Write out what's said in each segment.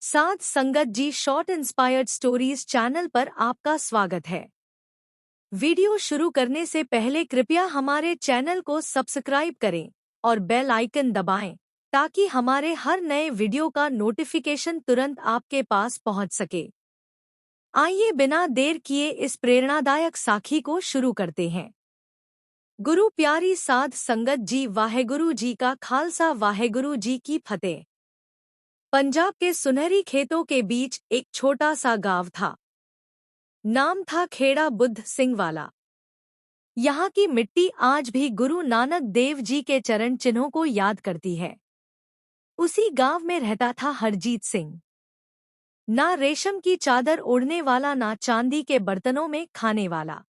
साध संगत जी short inspired stories channel पर आपका स्वागत है। वीडियो शुरू करने से पहले कृपया हमारे चैनल को सब्सक्राइब करें और बेल आइकन दबाएं ताकि हमारे हर नए वीडियो का नोटिफिकेशन तुरंत आपके पास पहुंच सके। आइए बिना देर किए इस प्रेरणादायक साखी को शुरू करते हैं। गुरु प्यारी साध संगत जी वाहेगुरु जी का खालसा वाहेगुरु जी की फतेह। पंजाब के सुनहरी खेतों के बीच एक छोटा सा गांव था। नाम था खेड़ा बुद्ध सिंह वाला। यहाँ की मिट्टी आज भी गुरु नानक देव जी के चरण चिन्हों को याद करती है। उसी गांव में रहता था हरजीत सिंह। ना रेशम की चादर ओढ़ने वाला, ना चांदी के बर्तनों में खाने वाला।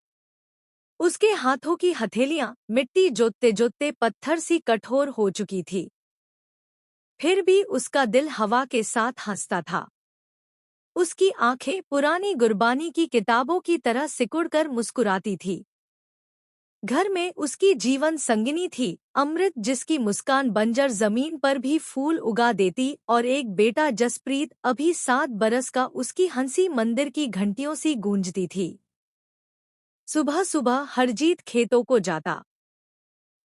उसके हाथों की हथेलियां मिट्टी जोतते जोतते पत्थर सी कठोर हो चुकी थी। फिर भी उसका दिल हवा के साथ हंसता था। उसकी आंखें पुरानी गुरबानी की किताबों की तरह सिकुड़कर मुस्कुराती थी। घर में उसकी जीवन संगिनी थी, अमृत, जिसकी मुस्कान बंजर जमीन पर भी फूल उगा देती, और एक बेटा जसप्रीत, अभी 7 बरस का। उसकी हंसी मंदिर की घंटियों सी गूंजती थी। सुबह सुबह हरजीत खेतों को जाता।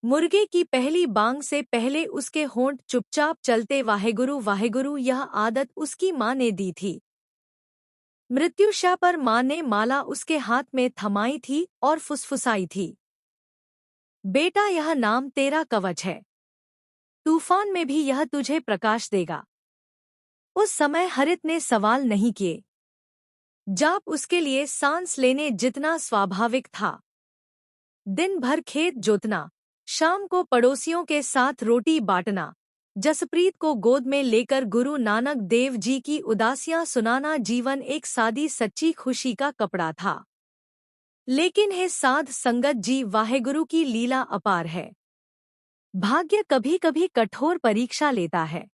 मुर्गे की पहली बांग से पहले उसके होंठ चुपचाप चलते वाहेगुरु वाहेगुरु। यह आदत उसकी माँ ने दी थी। मृत्युशा पर माँ ने माला उसके हाथ में थमाई थी और फुसफुसाई थी, बेटा, यह नाम तेरा कवच है। तूफान में भी यह तुझे प्रकाश देगा। उस समय हरित ने सवाल नहीं किए। जाप उसके लिए सांस लेने जितना स्वाभाविक था। दिन भर खेत जोतना, शाम को पड़ोसियों के साथ रोटी बांटना, जसप्रीत को गोद में लेकर गुरु नानक देव जी की उदासियां सुनाना, जीवन एक सादी सच्ची खुशी का कपड़ा था। लेकिन हे साध संगत जी, वाहेगुरु की लीला अपार है। भाग्य कभी कभी कठोर परीक्षा लेता है।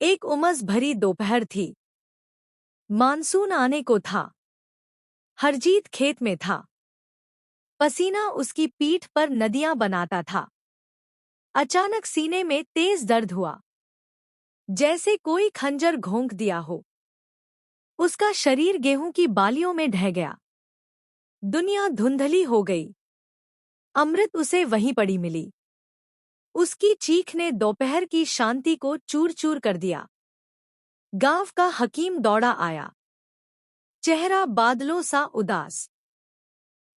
एक उमस भरी दोपहर थी। मानसून आने को था। हरजीत खेत में था। पसीना उसकी पीठ पर नदियां बनाता था। अचानक सीने में तेज दर्द हुआ, जैसे कोई खंजर घोंक दिया हो। उसका शरीर गेहूं की बालियों में ढह गया। दुनिया धुंधली हो गई। अमृत उसे वहीं पड़ी मिली। उसकी चीख ने दोपहर की शांति को चूर चूर कर दिया। गांव का हकीम दौड़ा आया, चेहरा बादलों सा उदास।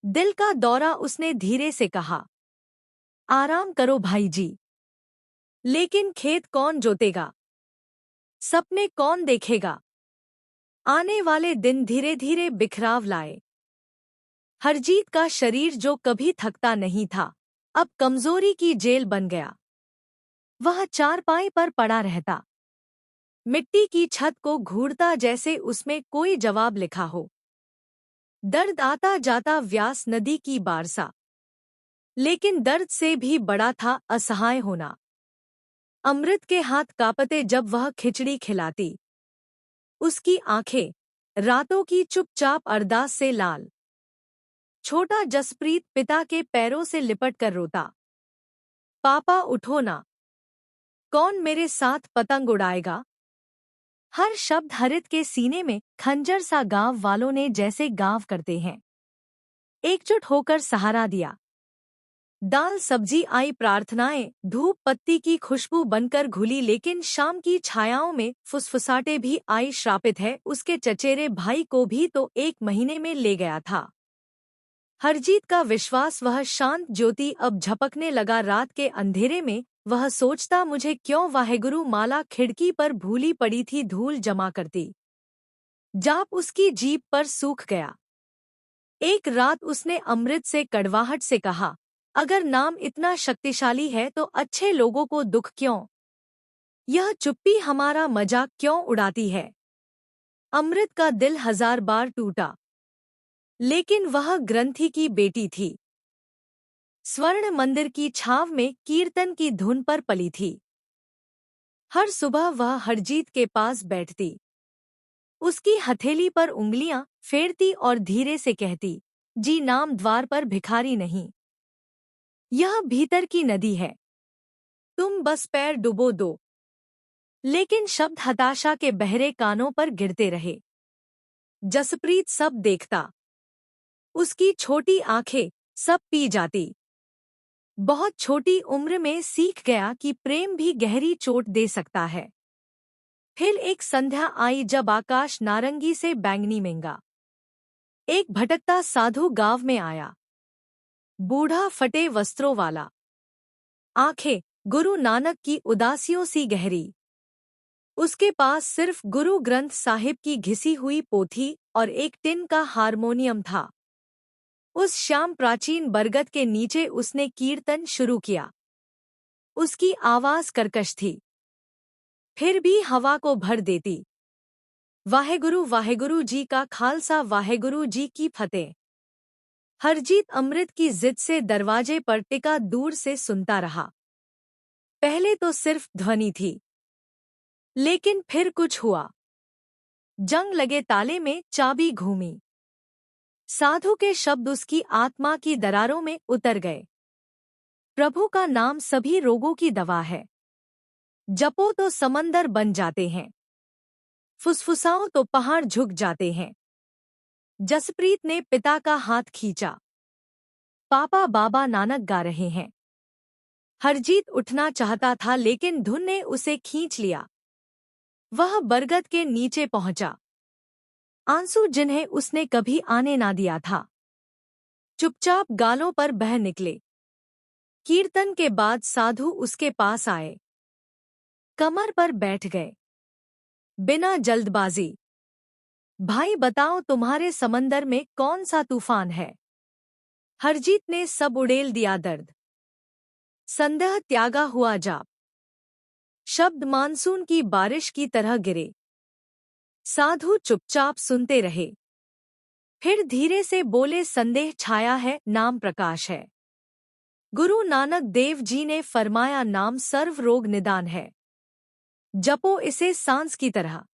दिल का दौरा, उसने धीरे से कहा। आराम करो भाई जी। लेकिन खेत कौन जोतेगा? सपने कौन देखेगा? आने वाले दिन धीरे धीरे बिखराव लाए। हरजीत का शरीर, जो कभी थकता नहीं था, अब कमजोरी की जेल बन गया। वह चारपाई पर पड़ा रहता, मिट्टी की छत को घूरता, जैसे उसमें कोई जवाब लिखा हो। दर्द आता जाता व्यास नदी की बारसा। लेकिन दर्द से भी बड़ा था असहाय होना। अमृत के हाथ कांपते जब वह खिचड़ी खिलाती। उसकी आंखें रातों की चुपचाप अरदास से लाल। छोटा जसप्रीत पिता के पैरों से लिपट कर रोता, पापा उठो ना, कौन मेरे साथ पतंग उड़ाएगा? हर शब्द हरित के सीने में खंजर सा, गांव वालों ने जैसे गांव करते हैं एकजुट होकर सहारा दिया। दाल सब्जी आई, प्रार्थनाएं धूप पत्ती की खुशबू बनकर घुली, लेकिन शाम की छायाओं में फुसफुसाटे भी आई। श्रापित है, उसके चचेरे भाई को भी तो 1 महीने में ले गया था। हरजीत का विश्वास, वह शांत ज्योति अब झपकने लगा रात के अंधेरे में। वह सोचता, मुझे क्यों वाहेगुरु। माला खिड़की पर भूली पड़ी थी, धूल जमा करती। जाप उसकी जीभ पर सूख गया। एक रात उसने अमृत से कड़वाहट से कहा, अगर नाम इतना शक्तिशाली है तो अच्छे लोगों को दुख क्यों? यह चुप्पी हमारा मजाक क्यों उड़ाती है? अमृत का दिल 1000 बार टूटा। लेकिन वह ग्रंथी की बेटी थी। स्वर्ण मंदिर की छाव में कीर्तन की धुन पर पली थी। हर सुबह वह हरजीत के पास बैठती, उसकी हथेली पर उंगलियां फेरती और धीरे से कहती, जी, नाम द्वार पर भिखारी नहीं, यह भीतर की नदी है, तुम बस पैर डुबो दो। लेकिन शब्द हताशा के बहरे कानों पर गिरते रहे। जसप्रीत सब देखता, उसकी छोटी आंखें सब पी जाती। बहुत छोटी उम्र में सीख गया कि प्रेम भी गहरी चोट दे सकता है। फिर एक संध्या आई जब आकाश नारंगी से बैंगनी मेंगा। एक भटकता साधु गांव में आया, बूढ़ा फटे वस्त्रों वाला, आंखें गुरु नानक की उदासियों सी गहरी। उसके पास सिर्फ गुरु ग्रंथ साहिब की घिसी हुई पोथी और एक टिन का हारमोनियम था। उस श्याम प्राचीन बरगद के नीचे उसने कीर्तन शुरू किया। उसकी आवाज कर्कश थी, फिर भी हवा को भर देती। वाहेगुरु जी का खालसा, वाहेगुरु जी की फतेह। हरजीत अमृत की जिद से दरवाजे पर टिका दूर से सुनता रहा। पहले तो सिर्फ ध्वनि थी, लेकिन फिर कुछ हुआ। जंग लगे ताले में चाबी घूमी। साधु के शब्द उसकी आत्मा की दरारों में उतर गए। प्रभु का नाम सभी रोगों की दवा है। जपो तो समंदर बन जाते हैं, फुसफुसाओ तो पहाड़ झुक जाते हैं। जसप्रीत ने पिता का हाथ खींचा। पापा, बाबा नानक गा रहे हैं। हरजीत उठना चाहता था, लेकिन धुन ने उसे खींच लिया। वह बरगद के नीचे पहुंचा। आंसू जिन्हें उसने कभी आने ना दिया था, चुपचाप गालों पर बह निकले। कीर्तन के बाद साधु उसके पास आए, कमर पर बैठ गए। बिना जल्दबाजी, भाई बताओ, तुम्हारे समंदर में कौन सा तूफान है? हरजीत ने सब उड़ेल दिया दर्द। संदेह त्यागा हुआ जाप। शब्द मानसून की बारिश की तरह गिरे। साधु चुपचाप सुनते रहे। फिर धीरे से बोले, संदेह छाया है, नाम प्रकाश है। गुरु नानक देव जी ने फरमाया, नाम सर्व रोग निदान है। जपो इसे सांस की तरह।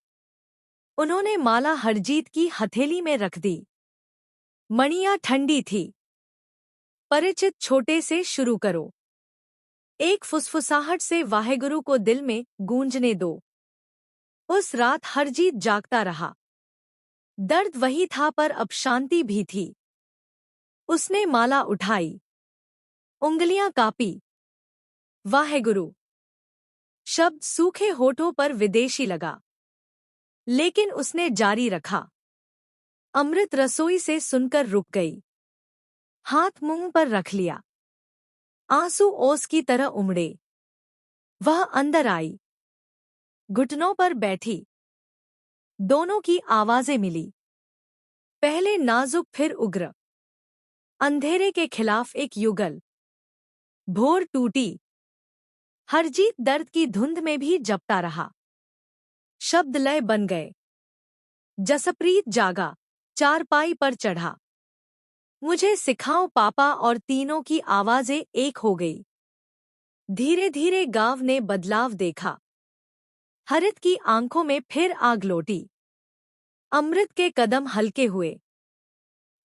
उन्होंने माला हरजीत की हथेली में रख दी। मणियां ठंडी थी। परिचित छोटे से शुरू करो। एक फुसफुसाहट से वाहेगुरु को दिल में गूंजने दो। उस रात हरजीत जागता रहा। दर्द वही था, पर अब शांति भी थी। उसने माला उठाई, उंगलियां कांपी। वाहेगुरु शब्द सूखे होठों पर विदेशी लगा, लेकिन उसने जारी रखा। अमृत रसोई से सुनकर रुक गई। हाथ मुंह पर रख लिया। आंसू ओस की तरह उमड़े। वह अंदर आई, घुटनों पर बैठी। दोनों की आवाजें मिली, पहले नाजुक फिर उग्र। अंधेरे के खिलाफ एक युगल। भोर टूटी। हरजीत दर्द की धुंध में भी जपता रहा। शब्द लय बन गए। जसप्रीत जागा, चारपाई पर चढ़ा। मुझे सिखाओ पापा, और तीनों की आवाजें एक हो गई। धीरे धीरे गांव ने बदलाव देखा। हरित की आंखों में फिर आग लौटी। अमृत के कदम हल्के हुए।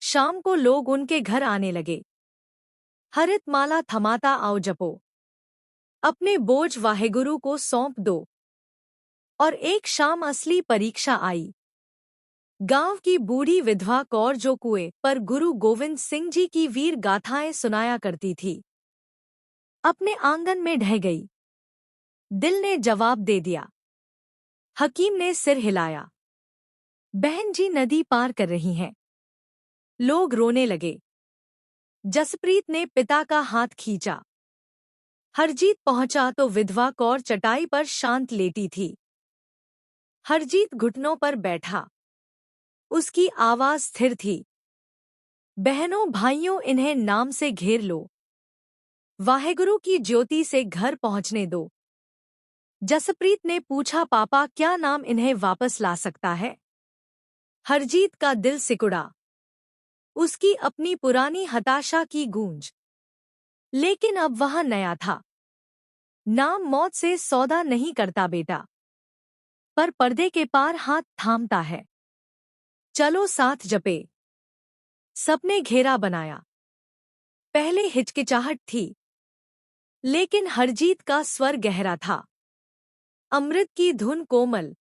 शाम को लोग उनके घर आने लगे। हरित माला थमाता, आओ जपो, अपने बोझ वाहेगुरु को सौंप दो। और एक शाम असली परीक्षा आई। गांव की बूढ़ी विधवा कौर, जो कुएं पर गुरु गोविंद सिंह जी की वीर गाथाएं सुनाया करती थी, अपने आंगन में ढह गई। दिल ने जवाब दे दिया। हकीम ने सिर हिलाया। बहन जी नदी पार कर रही हैं। लोग रोने लगे। जसप्रीत ने पिता का हाथ खींचा। हरजीत पहुंचा तो विधवा कौर चटाई पर शांत लेटी थी। हरजीत घुटनों पर बैठा। उसकी आवाज स्थिर थी। बहनों भाइयों, इन्हें नाम से घेर लो। वाहेगुरु की ज्योति से घर पहुंचने दो। जसप्रीत ने पूछा, पापा क्या नाम इन्हें वापस ला सकता है? हरजीत का दिल सिकुड़ा। उसकी अपनी पुरानी हताशा की गूंज। लेकिन अब वह नया था। नाम मौत से सौदा नहीं करता बेटा, पर पर्दे के पार हाथ थामता है। चलो साथ जपे। सबने घेरा बनाया। पहले हिचकिचाहट थी, लेकिन हरजीत का स्वर गहरा था। अमृत की धुन कोमल,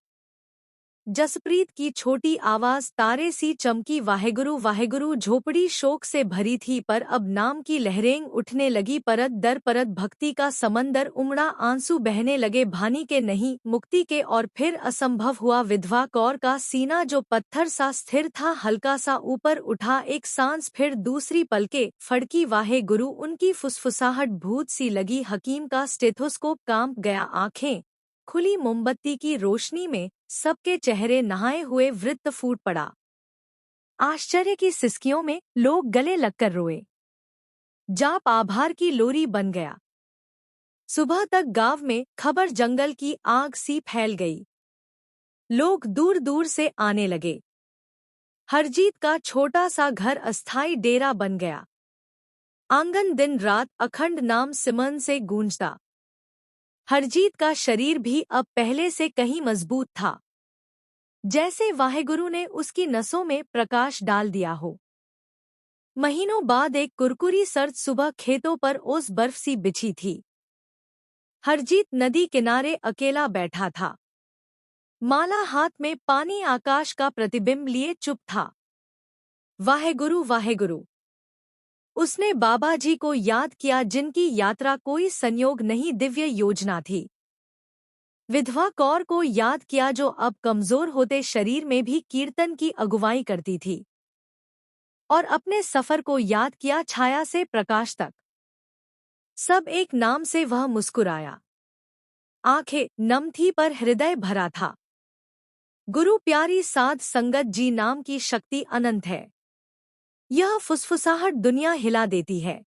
जसप्रीत की छोटी आवाज तारे सी चमकी। वाहेगुरु वाहेगुरु। झोपड़ी शोक से भरी थी, पर अब नाम की लहरें उठने लगी। परत दर परत भक्ति का समंदर उमड़ा, आंसू बहने लगे भानी के नहीं मुक्ति के। और फिर असंभव हुआ, विधवा कौर का सीना जो पत्थर सा स्थिर था हल्का सा ऊपर उठा। एक सांस, फिर दूसरी पलके फड़की। वाहे गुरु। उनकी फुसफुसाहट भूत सी लगी। हकीम का स्टेथोस्कोप कांप गया। आंखें खुली, मोमबत्ती की रोशनी में सबके चेहरे नहाए हुए वृत्त फूट पड़ा। आश्चर्य की सिसकियों में लोग गले लगकर रोए। जाप आभार की लोरी बन गया। सुबह तक गांव में खबर जंगल की आग सी फैल गई। लोग दूर दूर से आने लगे। हरजीत का छोटा सा घर अस्थाई डेरा बन गया। आंगन दिन रात अखंड नाम सिमरन से गूंजता। हरजीत का शरीर भी अब पहले से कहीं मजबूत था, जैसे वाहेगुरु ने उसकी नसों में प्रकाश डाल दिया हो। महीनों बाद एक कुरकुरी सर्द सुबह खेतों पर ओस बर्फ सी बिछी थी। हरजीत नदी किनारे अकेला बैठा था। माला हाथ में, पानी आकाश का प्रतिबिंब लिए चुप था। वाहेगुरु वाहेगुरु। उसने बाबा जी को याद किया, जिनकी यात्रा कोई संयोग नहीं दिव्य योजना थी। विधवा कौर को याद किया, जो अब कमजोर होते शरीर में भी कीर्तन की अगुवाई करती थी। और अपने सफर को याद किया, छाया से प्रकाश तक। सब एक नाम से वह मुस्कुराया। आंखें नम थी पर हृदय भरा था। गुरु प्यारी साध संगत जी नाम की शक्ति अनंत है। यह फुसफुसाहट दुनिया हिला देती है।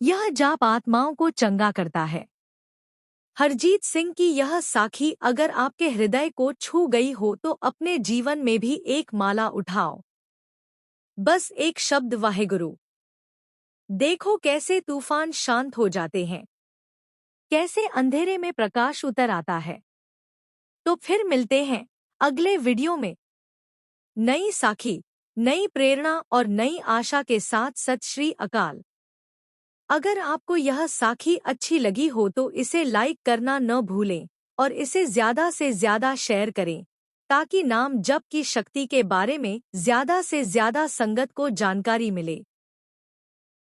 यह जाप आत्माओं को चंगा करता है। हरजीत सिंह की यह साखी अगर आपके हृदय को छू गई हो तो अपने जीवन में भी एक माला उठाओ। बस एक शब्द, वाहेगुरु। देखो कैसे तूफान शांत हो जाते हैं, कैसे अंधेरे में प्रकाश उतर आता है। तो फिर मिलते हैं अगले वीडियो में, नई साखी, नई प्रेरणा और नई आशा के साथ। सत श्री अकाल। अगर आपको यह साखी अच्छी लगी हो तो इसे लाइक करना न भूलें और इसे ज्यादा से ज्यादा शेयर करें, ताकि नाम जप की शक्ति के बारे में ज्यादा से ज्यादा संगत को जानकारी मिले।